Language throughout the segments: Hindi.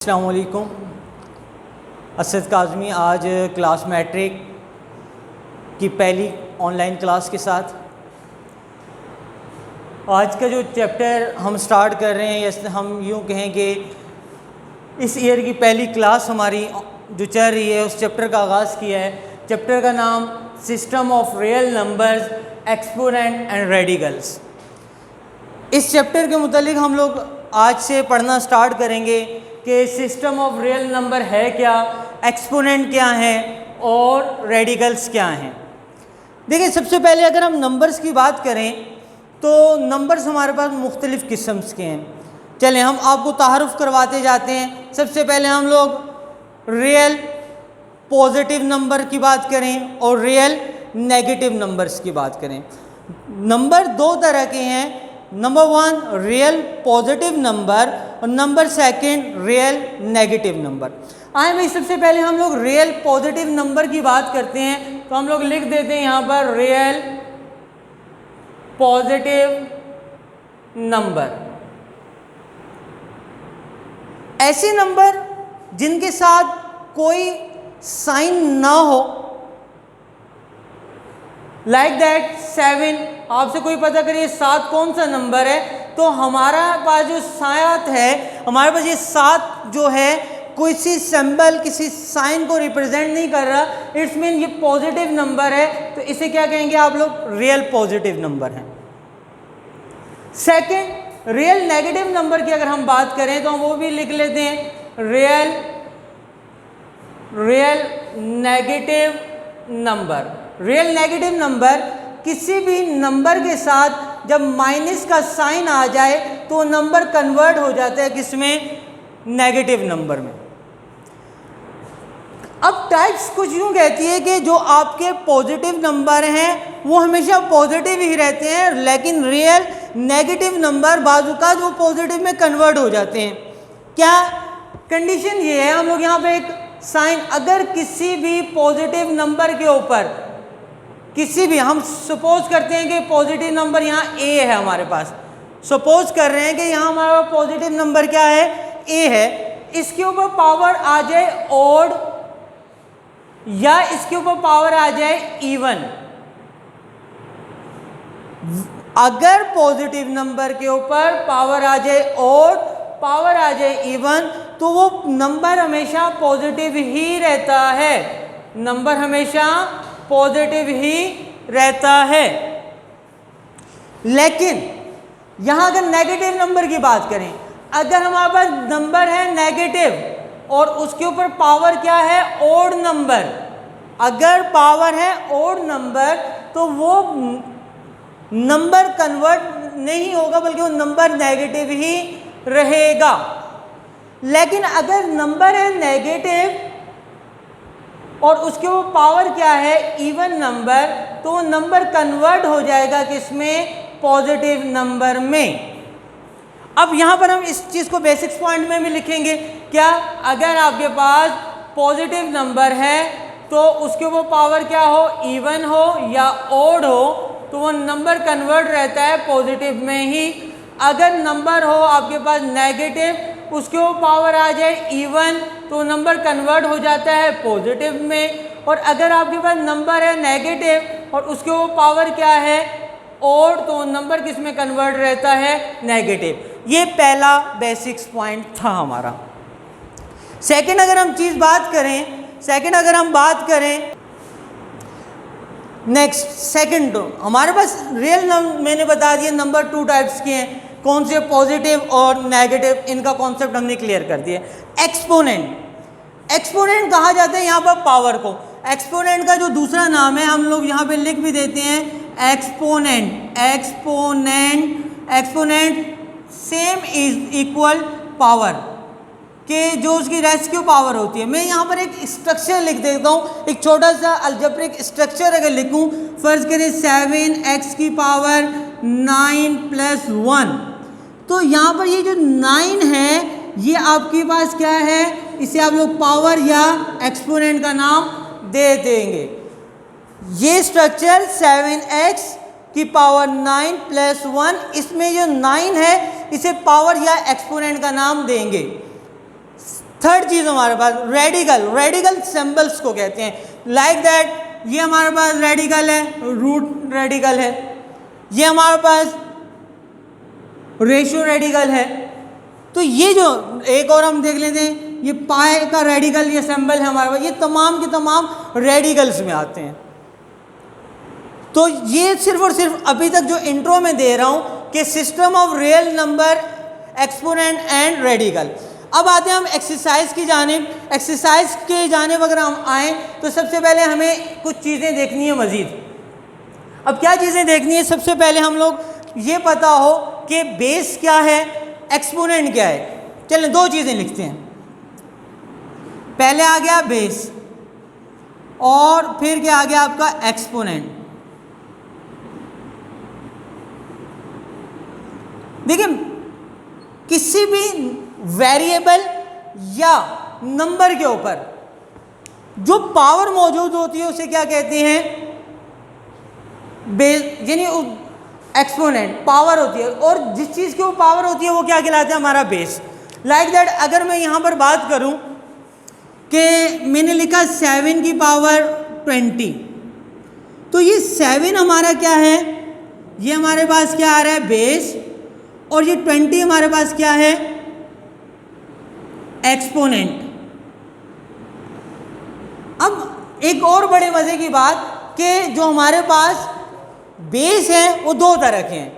अस्सलाम वालेकुम। असद काज़मी आज क्लास मैट्रिक की पहली ऑनलाइन क्लास के साथ आज का जो चैप्टर हम स्टार्ट कर रहे हैं, या हम यूँ कहें कि इस ईयर की पहली क्लास हमारी जो चल रही है उस चैप्टर का आगाज़ किया है। चैप्टर का नाम system of real numbers, exponent and radicals. इस चैप्टर के मुतालिक हम लोग आज से पढ़ना स्टार्ट करेंगे कि सिस्टम ऑफ रियल नंबर है क्या, एक्सपोनेंट क्या है और रेडिकल्स क्या हैं। देखिए, सबसे पहले अगर हम नंबर्स की बात करें तो नंबर्स हमारे पास मुख्तलिफ़ किस्म्स के हैं। चलें हम आपको तारुफ करवाते जाते हैं। सबसे पहले हम लोग रियल पॉजिटिव नंबर की बात करें और रियल नेगेटिव नंबर्स की बात करें। नंबर दो तरह के हैं, number one real positive number और number second real negative number. आए भाई, सबसे पहले हम लोग रियल पॉजिटिव नंबर की बात करते हैं तो हम लोग लिख देते हैं यहाँ पर रियल पॉजिटिव नंबर। ऐसे नंबर जिनके साथ कोई साइन ना हो, लाइक दैट 7। आपसे कोई पता करिए 7 कौन सा नंबर है, तो हमारा पास जो 7 है, हमारे पास ये 7 जो है किसी सिंबल किसी साइन को रिप्रेजेंट नहीं कर रहा, इट्स मीन ये पॉजिटिव नंबर है, तो इसे क्या कहेंगे आप लोग, रियल पॉजिटिव नंबर है। सेकंड रियल नेगेटिव नंबर की अगर हम बात करें तो हम वो भी लिख लेते हैं real negative number. Real negative number किसी भी नंबर के साथ जब माइनस का साइन आ जाए तो नंबर कन्वर्ट हो जाता है किसमें, नेगेटिव नंबर में। अब टाइप्स कुछ यूँ कहती है कि जो आपके पॉजिटिव नंबर हैं वो हमेशा पॉजिटिव ही रहते हैं, लेकिन रियल नेगेटिव नंबर बाजुका वो पॉजिटिव में कन्वर्ट हो जाते हैं। क्या कंडीशन ये है, हम लोग यहाँ पे एक साइन, अगर किसी भी पॉजिटिव नंबर के ऊपर किसी भी, हम सपोज करते हैं कि पॉजिटिव नंबर यहाँ ए है, हमारे पास सपोज कर रहे हैं कि यहाँ हमारा पॉजिटिव नंबर क्या है, ए है, इसके ऊपर पावर आ जाए ऑड या इसके ऊपर पावर आ जाए इवन। अगर पॉजिटिव नंबर के ऊपर पावर आ जाए ऑड, पावर आ जाए इवन, तो वो नंबर हमेशा पॉजिटिव ही रहता है, नंबर हमेशा पॉजिटिव ही रहता है। लेकिन यहां अगर नेगेटिव नंबर की बात करें, अगर हमारे पास नंबर है नेगेटिव और उसके ऊपर पावर क्या है, ऑड नंबर, अगर पावर है ऑड नंबर तो वो नंबर कन्वर्ट नहीं होगा, बल्कि वो नंबर नेगेटिव ही रहेगा। लेकिन अगर नंबर है नेगेटिव और उसके वो पावर क्या है, इवन नंबर, तो वो नंबर कन्वर्ट हो जाएगा किसमें, पॉजिटिव नंबर में। अब यहाँ पर हम इस चीज़ को बेसिक्स पॉइंट में भी लिखेंगे। क्या, अगर आपके पास पॉजिटिव नंबर है तो उसके वो पावर क्या हो, इवन हो या ऑड हो, तो वो नंबर कन्वर्ट रहता है पॉजिटिव में ही। अगर नंबर हो आपके पास नेगेटिव, उसके वो पावर आ जाए इवन, तो नंबर कन्वर्ट हो जाता है पॉजिटिव में। और अगर आपके पास नंबर है नेगेटिव और उसके वो पावर क्या है, ऑड, तो नंबर किस में कन्वर्ट रहता है, नेगेटिव। ये पहला बेसिक्स पॉइंट था हमारा। सेकंड अगर हम बात करें नेक्स्ट, सेकंड हमारे पास रियल नंबर, मैंने बता दिया नंबर 2 टाइप्स के हैं, कौन से, पॉजिटिव और नेगेटिव, इनका कॉन्सेप्ट हमने क्लियर कर दिया। एक्सपोनेंट कहा जाता है यहाँ पर पावर को। एक्सपोनेंट का जो दूसरा नाम है हम लोग यहाँ पे लिख भी देते हैं exponent same is equal power के जो उसकी रेस्क्यू पावर होती है। मैं यहाँ पर एक स्ट्रक्चर लिख देता हूँ, एक छोटा सा अलजेब्रिक स्ट्रक्चर अगर लिखूँ, फर्ज करें 7x की पावर 9 + 1, तो यहाँ पर ये जो 9 है ये आपके पास क्या है, इसे आप लोग पावर या एक्सपोनेंट का नाम दे देंगे। ये स्ट्रक्चर 7x की पावर 9 + 1, इसमें जो 9 है इसे पावर या एक्सपोनेंट का नाम देंगे। थर्ड चीज हमारे पास रेडिकल सिंबल्स को कहते हैं, लाइक दैट ये हमारे पास रेडिकल है, रूट रेडिकल है, ये हमारे पास रेशियो रेडिकल है। तो ये जो एक और हम देख लेते हैं, ये पाई का रेडिकल ये सिंबल है हमारे पास, ये तमाम के तमाम रेडिकल्स में आते हैं। तो ये सिर्फ और सिर्फ अभी तक जो इंट्रो में दे रहा हूं कि system of real number, exponent and radical. अब आते हैं हम एक्सरसाइज की जानिब। एक्सरसाइज के जानिब अगर हम आए तो सबसे पहले हमें कुछ चीज़ें देखनी है मज़ीद। अब क्या चीज़ें देखनी है, सबसे पहले हम लोग ये पता हो कि बेस क्या है, एक्सपोनेंट क्या है। चलें दो चीज़ें लिखते हैं, पहले आ गया बेस और फिर क्या आ गया आपका एक्सपोनेंट। देखिए किसी भी वेरिएबल या नंबर के ऊपर जो पावर मौजूद होती है उसे क्या कहते हैं, बेस, यानी एक्सपोनेंट पावर होती है, और जिस चीज़ की वो पावर होती है वो क्या कहलाता है, हमारा बेस। लाइक दैट अगर मैं यहाँ पर बात करूँ कि मैंने लिखा 7 की पावर 20, तो ये 7 हमारा क्या है, ये हमारे पास क्या आ रहा है, बेस, और ये 20 हमारे पास क्या है, एक्सपोनेंट। अब एक और बड़े मज़े की बात कि जो हमारे पास बेस है वो दो तरह के हैं।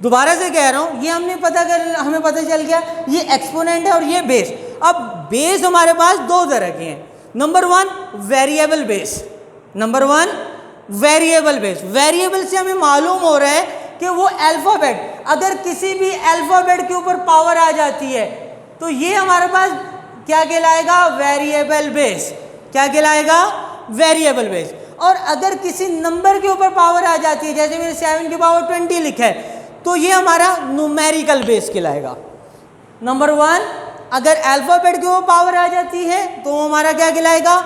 दोबारा से कह रहा हूँ, ये हमें पता चल गया ये एक्सपोनेंट है और ये बेस। अब बेस हमारे पास दो तरह के हैं। Number 1 variable base, number 1 variable base. Variable से हमें मालूम हो रहा है कि वो अल्फ़ाबेट, अगर किसी भी अल्फ़ाबेट के ऊपर पावर आ जाती है तो ये हमारे पास क्या कहलाएगा, वेरिएबल बेस। क्या कहलाएगा, वेरिएबल बेस। और अगर किसी नंबर के ऊपर पावर आ जाती है, जैसे मैंने 7 की पावर 20 लिखा है, तो ये हमारा न्यूमेरिकल बेस कहलाएगा। नंबर 1 अगर अल्फ़ाबेट के ऊपर पावर आ जाती है तो हमारा क्या कहलाएगा,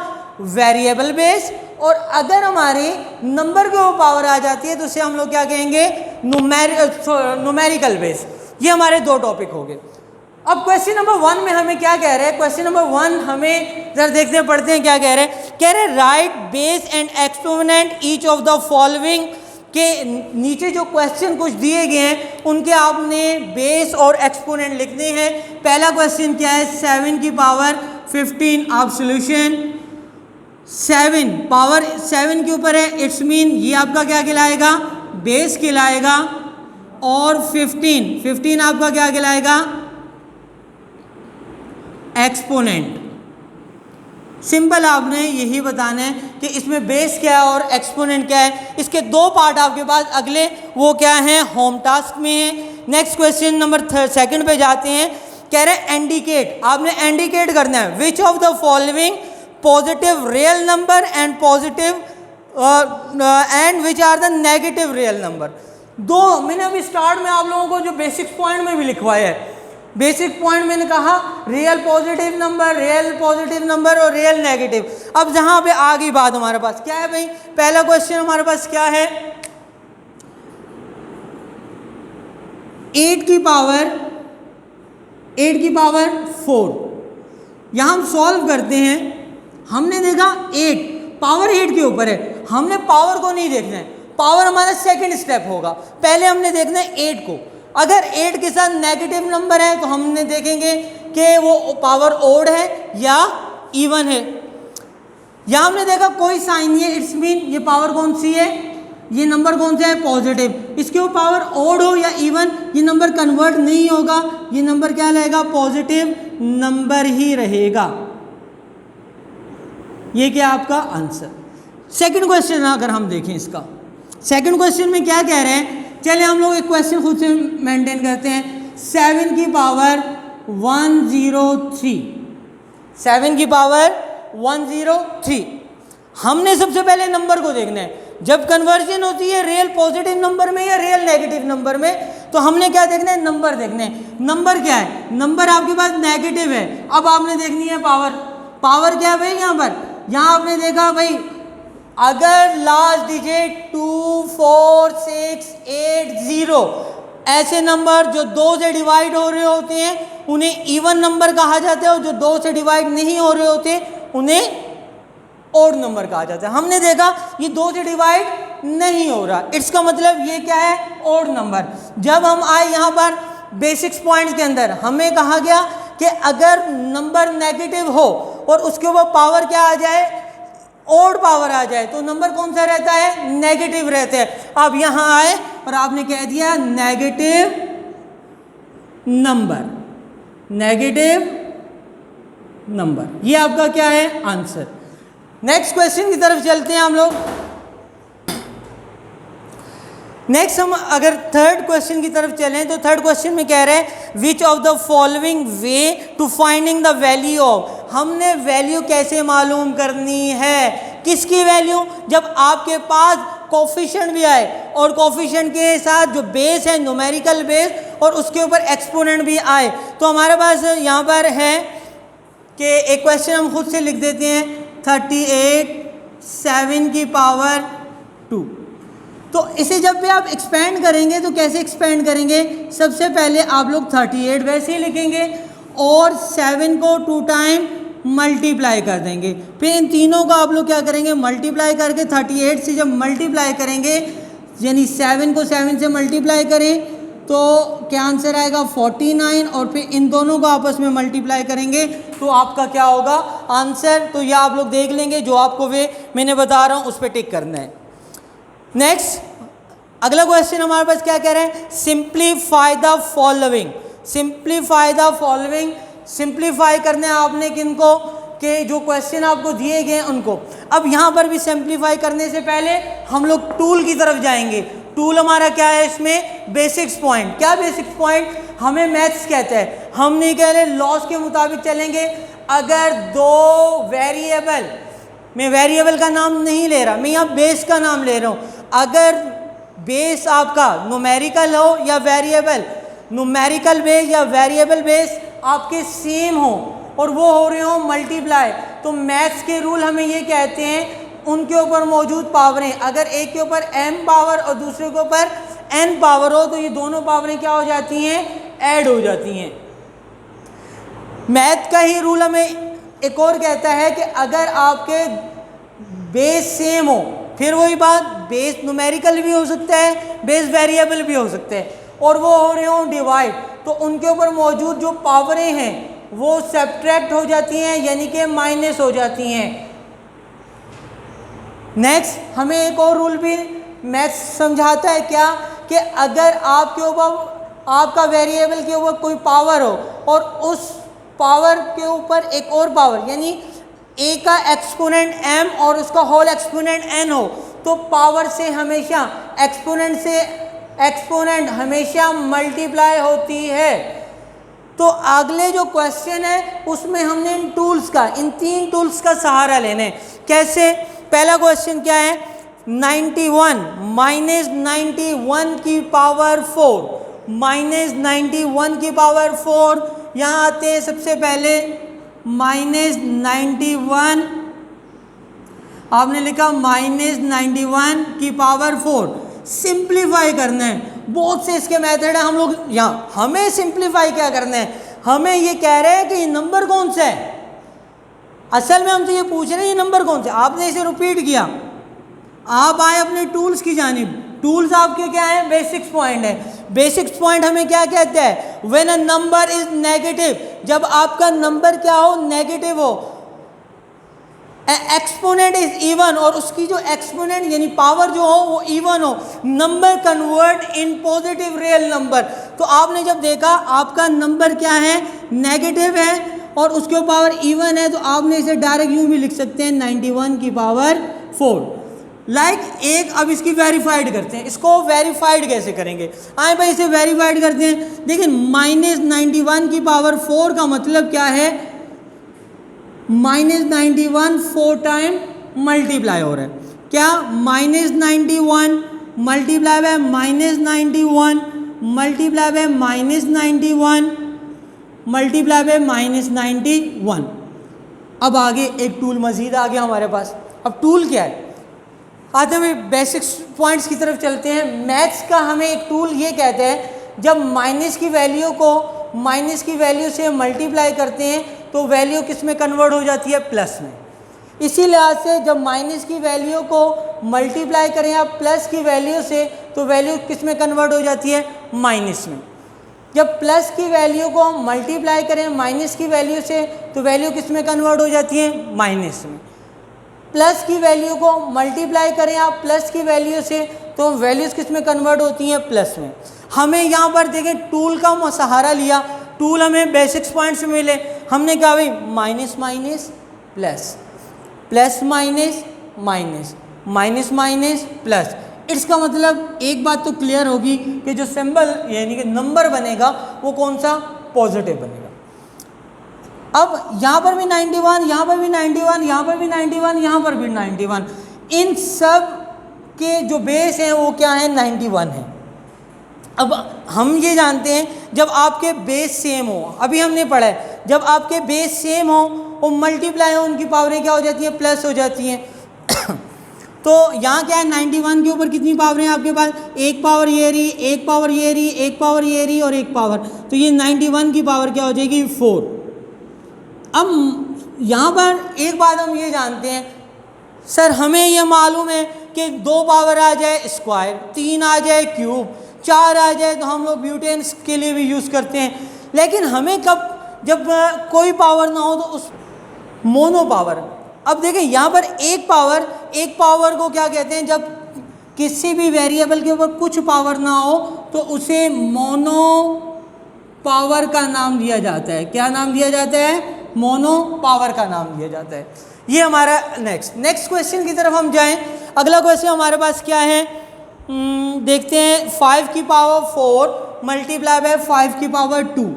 वेरिएबल बेस। और अगर हमारे नंबर के ऊपर पावर आ जाती है तो उसे हम लोग क्या कहेंगे, न्यूमेरिकल बेस। ये हमारे दो टॉपिक हो गए। अब क्वेश्चन नंबर 1 में हमें क्या कह रहे हैं, क्वेश्चन नंबर 1 हमें जरा देखते हैं, पढ़ते हैं क्या कह रहे हैं। कह रहे हैं right base and exponent each of the following, के नीचे जो क्वेश्चन कुछ दिए गए हैं उनके आपने बेस और एक्सपोनेंट लिखने हैं। पहला क्वेश्चन क्या है, 7 की पावर 15। आप सोल्यूशन 7 पावर 7 के ऊपर है, इट्स मीन ये आपका क्या कहलाएगा, बेस कहलाएगा। और 15 आपका क्या कहलाएगा, एक्सपोनेंट। सिंपल आपने यही बताना है कि इसमें बेस क्या है और एक्सपोनेंट क्या है। इसके दो पार्ट आपके पास अगले वो क्या हैं, होम टास्क में है। नेक्स्ट क्वेश्चन नंबर 2 पे जाते हैं। कह रहे हैं इंडिकेट, आपने इंडिकेट करना है which of the following positive real number and positive and which are the negative real number. दो मैंने अभी स्टार्ट में आप लोगों को जो बेसिक पॉइंट में भी लिखवाया है, बेसिक पॉइंट मैंने कहा रियल पॉजिटिव नंबर और रियल नेगेटिव। अब जहां पे आ गई बात हमारे पास क्या है भाई, पहला क्वेश्चन हमारे पास क्या है, 8 की पावर 4। यहां हम सॉल्व करते हैं। हमने देखा 8 पावर 8 के ऊपर है, हमने पावर को नहीं देखना है, पावर हमारा सेकंड स्टेप होगा। पहले हमने देखना है 8 को। अगर 8 के साथ नेगेटिव नंबर है तो हमने देखेंगे कि वो पावर ओड है या इवन है। यहाँ हमने देखा कोई साइन नहीं है, इट्स मीन ये पावर कौन सी है, ये नंबर कौन सा है, पॉजिटिव। इसके ऊपर पावर ओड हो या इवन, ये नंबर कन्वर्ट नहीं होगा, ये नंबर क्या रहेगा, पॉजिटिव नंबर ही रहेगा। ये क्या आपका आंसर। सेकंड क्वेश्चन अगर हम देखें इसका, सेकंड क्वेश्चन में क्या कह रहे हैं, चलिए हम लोग एक क्वेश्चन खुद से मेंटेन करते हैं। 7 की पावर 103, 7 की पावर 103। हमने सबसे पहले नंबर को देखना है। जब कन्वर्जन होती है रियल पॉजिटिव नंबर में या रियल नेगेटिव नंबर में, तो हमने क्या देखना है, नंबर देखना है। नंबर क्या है, नंबर आपके पास नेगेटिव है। अब आपने देखनी है पावर, पावर क्या है भाई, यहाँ पर यहाँ आपने देखा भाई अगर लास्ट डिजिट 2, 4, 6, 8, 0 ऐसे नंबर जो 2 से डिवाइड हो रहे होते हैं उन्हें इवन नंबर कहा जाता है, और जो 2 से डिवाइड नहीं हो रहे होते उन्हें ओड नंबर कहा जाता है। हमने देखा ये 2 से डिवाइड नहीं हो रहा, इसका मतलब ये क्या है, ओड नंबर। जब हम आए यहाँ पर बेसिक्स पॉइंट्स के अंदर, हमें कहा गया कि अगर नंबर नेगेटिव हो और उसके ऊपर पावर क्या आ जाए, ओड पावर आ जाए, तो नंबर कौन सा रहता है, नेगेटिव रहता है। अब यहाँ आए और आपने कह दिया नेगेटिव नंबर, नेगेटिव नंबर, ये आपका क्या है, आंसर। नेक्स्ट क्वेश्चन की तरफ चलते हैं हम लोग। नेक्स्ट हम अगर थर्ड क्वेश्चन की तरफ चलें तो थर्ड क्वेश्चन में कह रहे हैं which of the following way to finding the value of, हमने वैल्यू कैसे मालूम करनी है, किसकी वैल्यू, जब आपके पास कोफिशिएंट भी आए और कोफिशिएंट के साथ जो बेस है न्यूमेरिकल बेस और उसके ऊपर एक्सपोनेंट भी आए। तो हमारे पास यहाँ पर है कि एक क्वेश्चन हम खुद से लिख देते हैं 38 7 की पावर 2। तो इसे जब भी आप एक्सपेंड करेंगे तो कैसे एक्सपेंड करेंगे, सबसे पहले आप लोग 38 वैसे ही लिखेंगे और 7 को 2 टाइम मल्टीप्लाई कर देंगे, फिर इन तीनों का आप लोग क्या करेंगे, मल्टीप्लाई करके 38 से जब मल्टीप्लाई करेंगे, यानी 7 को 7 से मल्टीप्लाई करें तो क्या आंसर आएगा 49, और फिर इन दोनों को आपस में मल्टीप्लाई करेंगे तो आपका क्या होगा आंसर। तो यह आप लोग देख लेंगे, जो आपको वे मैंने बता रहा हूँ उस पर टिक करना है। नेक्स्ट अगला क्वेश्चन हमारे पास क्या कह रहे हैं, simplify the following, simplify the following, simplify करने आपने किनको, कि जो क्वेश्चन आपको दिए गए उनको। अब यहाँ पर भी सिंप्लीफाई करने से पहले हम लोग टूल की तरफ जाएंगे। टूल हमारा क्या है इसमें, बेसिक्स पॉइंट। क्या बेसिक्स पॉइंट, हमें मैथ्स कहते हैं, हम नहीं कह रहे, लॉस के मुताबिक चलेंगे। अगर 2 वेरिएबल, मैं वेरिएबल का नाम नहीं ले रहा, मैं यहाँ बेस का नाम ले रहा हूँ, अगर बेस आपका न्यूमेरिकल हो या वेरिएबल, न्यूमेरिकल बेस या वेरिएबल बेस आपके सेम हो और वो हो रहे हो मल्टीप्लाई, तो मैथ्स के रूल हमें ये कहते हैं उनके ऊपर मौजूद पावरें, अगर एक के ऊपर m पावर और दूसरे के ऊपर n पावर हो तो ये दोनों पावरें क्या हो जाती हैं, ऐड हो जाती हैं। मैथ का ही रूल हमें एक और कहता है कि अगर आपके बेस सेम हो, फिर वही बात, बेस न्यूमेरिकल भी हो सकता है, बेस वेरिएबल भी हो सकता है, और वो हो रहे हो डिवाइड, तो उनके ऊपर मौजूद जो पावरें हैं वो सब्ट्रैक्ट हो जाती हैं, यानी कि माइनस हो जाती हैं। नेक्स्ट हमें एक और रूल भी मैथ्स समझाता है, क्या कि अगर आपके ऊपर, आपका वेरिएबल के ऊपर कोई पावर हो और उस पावर के ऊपर एक और पावर, यानी a का एक्सपोनेंट m और उसका होल एक्सपोनेंट n हो, तो पावर से हमेशा एक्सपोनेंट से एक्सपोनेंट हमेशा मल्टीप्लाई होती है। तो अगले जो क्वेश्चन है उसमें हमने इन टूल्स का, इन 3 टूल्स का सहारा लेना है। कैसे, पहला क्वेश्चन क्या है, 91 माइनस 91 की पावर 4, माइनस 91 की पावर 4, यहाँ आते हैं सबसे पहले माइनस 91, आपने लिखा माइनस 91 की पावर 4, सिंप्लीफाई करना है। बहुत से इसके मेथड है, हम लोग यहाँ हमें सिंप्लीफाई क्या करना है, हमें ये कह रहे हैं कि ये नंबर कौन सा है, असल में हमसे ये पूछ रहे हैं ये नंबर कौन सा। आपने इसे रिपीट किया, आप आए अपने टूल्स की जानिब, टूल्स आपके क्या है, बेसिक्स पॉइंट है। बेसिक्स पॉइंट हमें क्या कहता है, when a number is negative, जब आपका नंबर क्या हो, नेगेटिव हो, एक्सपोनेंट इज इवन, और उसकी जो एक्सपोनेंट यानी पावर जो हो वो इवन हो, number convert in positive real number. तो आपने जब देखा आपका नंबर क्या है, नेगेटिव है और उसके पावर इवन है, तो आपने इसे डायरेक्ट यूँ भी लिख सकते हैं 91 की पावर 4। एक अब इसकी वेरीफाइड करते हैं, इसको वेरीफाइड कैसे करेंगे, आए भाई इसे वेरीफाइड करते हैं। देखिए माइनस 91 की पावर 4 का मतलब क्या है, माइनस 91 4 टाइम मल्टीप्लाई हो रहा है, क्या minus 91 multiply by minus 91 multiply by minus 91 multiply by minus 91। अब आगे एक टूल मजीद आ गया हमारे पास। अब टूल क्या है, आते हम बेसिक्स पॉइंट्स की तरफ चलते हैं। मैथ्स का हमें एक टूल ये कहते हैं, जब माइनस की वैल्यू को माइनस की वैल्यू से मल्टीप्लाई करते हैं तो वैल्यू किस में कन्वर्ट हो जाती है, प्लस में। इसी लिहाज से जब माइनस की वैल्यू को मल्टीप्लाई करें आप प्लस की वैल्यू से तो वैल्यू किस में कन्वर्ट हो जाती है, माइनस में। जब प्लस की वैल्यू को मल्टीप्लाई करें माइनस की वैल्यू से तो वैल्यू किस में कन्वर्ट हो जाती है, माइनस में। प्लस की वैल्यू को मल्टीप्लाई करें आप प्लस की वैल्यू से तो वैल्यूज़ किस में कन्वर्ट होती हैं, प्लस में। हमें यहाँ पर देखें टूल का सहारा लिया, टूल हमें बेसिक्स पॉइंट्स मिले, हमने कहा भाई minus minus plus, plus minus minus, minus minus plus. इसका मतलब एक बात तो क्लियर होगी कि जो सिंबल यानी कि नंबर बनेगा वो कौन सा, पॉजिटिव बनेगा। अब यहाँ पर भी 91, यहाँ पर भी 91, यहाँ पर भी 91, यहाँ पर भी 91, इन सब के जो बेस हैं वो क्या है, 91 है। अब हम ये जानते हैं जब आपके बेस सेम हो, अभी हमने पढ़ा है जब आपके बेस सेम हो और मल्टीप्लाई हो उनकी पावरें क्या हो जाती हैं, प्लस हो जाती हैं। तो यहाँ क्या है, 91 के ऊपर कितनी पावरें हैं आपके पास, एक पावर ये रही, एक पावर ये रही, एक पावर ये रही और एक पावर, तो ये 91 की पावर क्या हो जाएगी, 4। अब यहाँ पर एक बात हम ये जानते हैं, सर हमें ये मालूम है कि 2 पावर आ जाए स्क्वायर, 3 आ जाए क्यूब, 4 आ जाए तो हम लोग ब्यूटेन्स के लिए भी यूज़ करते हैं, लेकिन हमें कब, जब कोई पावर ना हो तो उस मोनो पावर। अब देखें यहाँ पर एक पावर को क्या कहते हैं, जब किसी भी वेरिएबल के ऊपर कुछ पावर ना हो तो उसे मोनो पावर का नाम दिया जाता है। क्या नाम दिया जाता है, मोनो पावर का नाम दिया जाता है। ये हमारा नेक्स्ट क्वेश्चन की तरफ हम जाएं। अगला क्वेश्चन हमारे पास क्या है, देखते हैं। 5 की पावर 4 मल्टीप्लाई बाय 5 की पावर 2,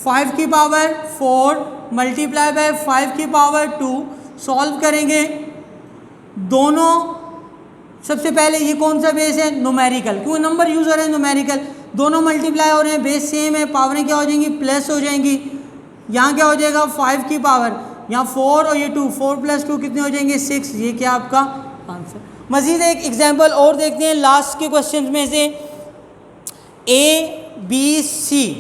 5 की पावर 4 मल्टीप्लाई बाय 5 की पावर 2 सॉल्व करेंगे। दोनों सबसे पहले ये कौन सा बेस है, न्यूमेरिकल, क्योंकि नंबर यूज़ हो रहे हैं न्यूमेरिकल, दोनों मल्टीप्लाई हो रहे हैं, बेस सेम है, पावरें क्या हो जाएंगी, प्लस हो जाएंगी। यहाँ क्या हो जाएगा, 5 की पावर, यहाँ 4 और ये 2, 4 + 2 कितने हो जाएंगे, 6। ये क्या आपका आंसर। मज़ीद एक एग्जाम्पल और देखते हैं लास्ट के क्वेश्चन में से, ABC।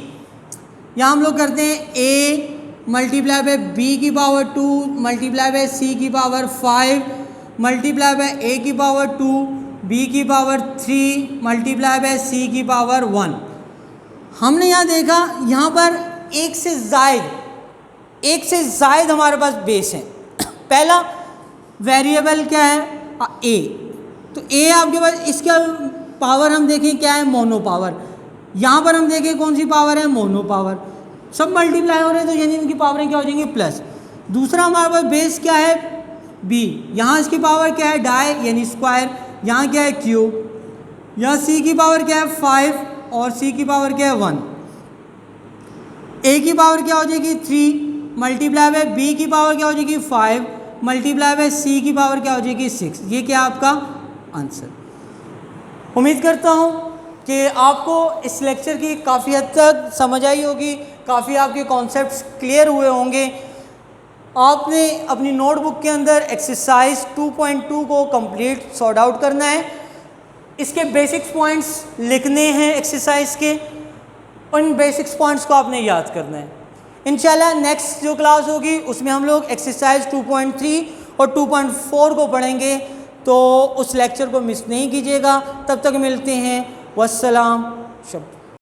यहाँ हम लोग करते हैं A मल्टीप्लाई बाय B की पावर 2 मल्टीप्लाई बाय C की पावर 5 मल्टीप्लाई बाय A की पावर 2 B की पावर 3 मल्टीप्लाई बाय C की पावर 1। हमने यहाँ देखा, यहाँ पर एक से ज़ायद हमारे पास बेस है। पहला वेरिएबल क्या है, A, तो A आपके पास, इसका पावर हम देखें क्या है, मोनो पावर। यहाँ पर हम देखें कौन सी पावर है, मोनो पावर। सब मल्टीप्लाई हो रहे हैं तो यानी इनकी पावरें क्या हो जाएंगी, प्लस। दूसरा हमारे पास बेस क्या है, B, यहाँ इसकी पावर क्या है, डाई यानी स्क्वायर, यहाँ क्या है, क्यूब, यहाँ C की पावर क्या है, 5 और C की पावर क्या है, 1। A की पावर क्या हो जाएगी, 3 मल्टीप्लाई बाय B की पावर क्या हो जाएगी, 5 मल्टीप्लाई बाय C की पावर क्या हो जाएगी, 6। ये क्या आपका आंसर। उम्मीद करता हूँ कि आपको इस लेक्चर की काफ़ी हद तक समझ आई होगी, काफ़ी आपके कॉन्सेप्ट्स क्लियर हुए होंगे। आपने अपनी नोटबुक के अंदर एक्सरसाइज 2.2 को कंप्लीट सॉर्ट आउट करना है, इसके बेसिक्स पॉइंट्स लिखने हैं एक्सरसाइज के, उन बेसिक्स पॉइंट्स को आपने याद करना है। इंशाल्लाह नेक्स्ट जो क्लास होगी उसमें हम लोग एक्सरसाइज 2.3 और 2.4 को पढ़ेंगे, तो उस लेक्चर को मिस नहीं कीजिएगा। तब तक मिलते हैं, वस्सलाम।